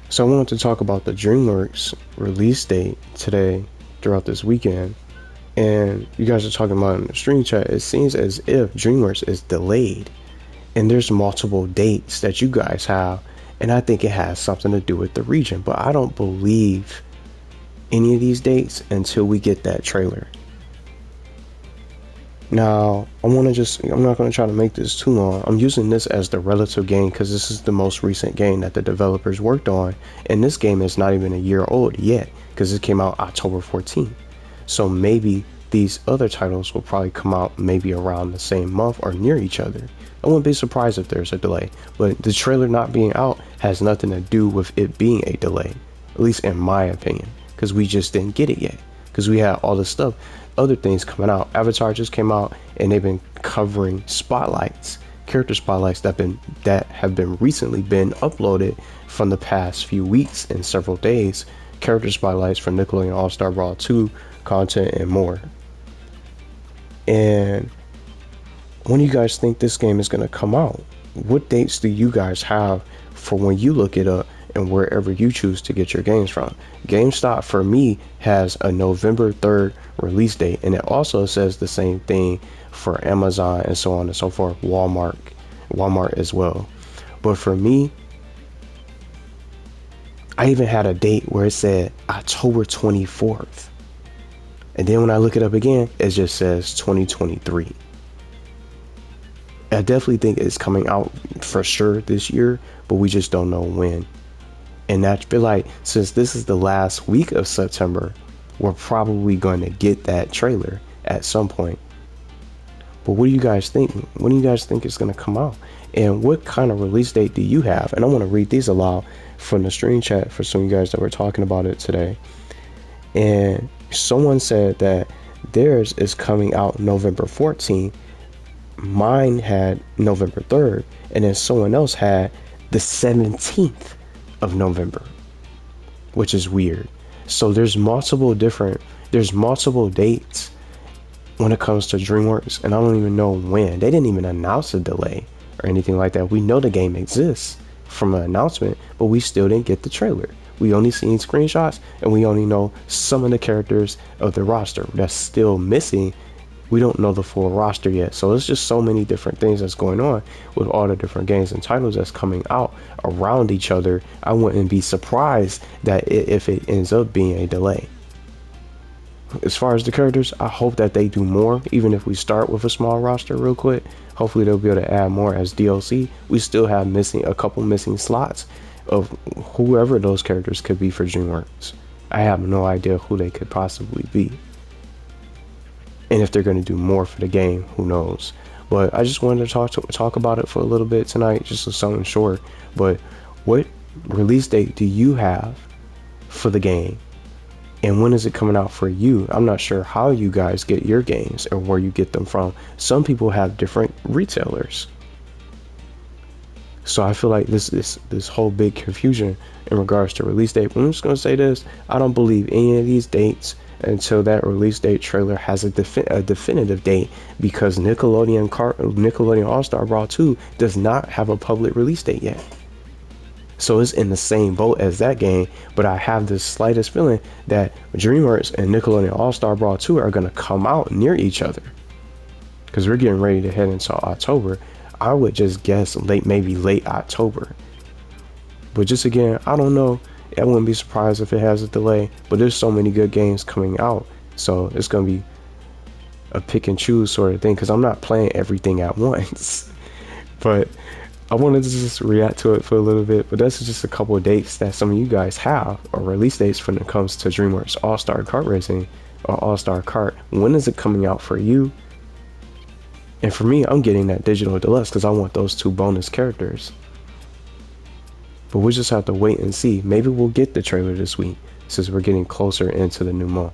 So I wanted to talk about the DreamWorks release date today throughout this weekend. And you guys are talking about in the stream chat, it seems as if DreamWorks is delayed. And there's multiple dates that you guys have. And I think it has something to do with the region. But I don't believe any of these dates until we get that trailer. Now, I'm not going to try to make this too long. I'm using this as the relative game because this is the most recent game that the developers worked on. And this game is not even a year old yet because it came out October 14th. So maybe these other titles will probably come out maybe around the same month or near each other. I wouldn't be surprised if there's a delay. But the trailer not being out has nothing to do with it being a delay, at least in my opinion, because we just didn't get it yet. Because we had all this stuff, other things coming out. Avatar just came out, and they've been covering spotlights, character spotlights that have been recently been uploaded from the past few weeks and several days. Character spotlights for Nickelodeon All-Star Brawl 2 content and more. And when do you guys think this game is going to come out? What dates do you guys have for when you look it up and wherever you choose to get your games from? GameStop for me has a November 3rd release date, and it also says the same thing for Amazon and so on and so forth. Walmart as well. But for me, I even had a date where it said October 24th. And then when I look it up again, it just says 2023. I definitely think it's coming out for sure this year, but we just don't know when. And I feel like since this is the last week of September, we're probably going to get that trailer at some point. But what do you guys think? When do you guys think it's going to come out? And what kind of release date do you have? And I want to read these aloud from the stream chat for some of you guys that were talking about it today. And someone said that theirs is coming out November 14th. Mine had November 3rd. And then someone else had the 17th of November, which is weird. So there's multiple dates when it comes to DreamWorks, and I don't even know when. They didn't even announce a delay or anything like that. We know the game exists from an announcement, but we still didn't get the trailer. We only seen screenshots, and we only know some of the characters of the roster that's still missing. We don't know the full roster yet. So it's just so many different things that's going on with all the different games and titles that's coming out around each other. I wouldn't be surprised that if it ends up being a delay. As far as the characters, I hope that they do more, even if we start with a small roster real quick. Hopefully they'll be able to add more as DLC. We still have a couple missing slots of whoever those characters could be for DreamWorks. I have no idea who they could possibly be. And if they're going to do more for the game, who knows? But I just wanted to talk about it for a little bit tonight, just something short. But what release date do you have for the game? And when is it coming out for you? I'm not sure how you guys get your games or where you get them from. Some people have different retailers. So I feel like this whole big confusion in regards to release date. But I'm just going to say this. I don't believe any of these dates until that release date trailer has a definitive date, because Nickelodeon All-Star Brawl 2 does not have a public release date yet. So it's in the same boat as that game, but I have the slightest feeling that DreamWorks and Nickelodeon All-Star Brawl 2 are going to come out near each other, because we're getting ready to head into October. I would just guess maybe late October. But just again, I don't know. I wouldn't be surprised if it has a delay, but there's so many good games coming out, so it's going to be a pick and choose sort of thing, because I'm not playing everything at once. But I wanted to just react to it for a little bit. But that's just a couple of dates that some of you guys have, or release dates when it comes to DreamWorks All-Star Kart Racing or All-Star Kart. When is it coming out for you? And for me, I'm getting that digital deluxe because I want those 2 bonus characters. But we'll just have to wait and see. Maybe we'll get the trailer this week, since we're getting closer into the new month.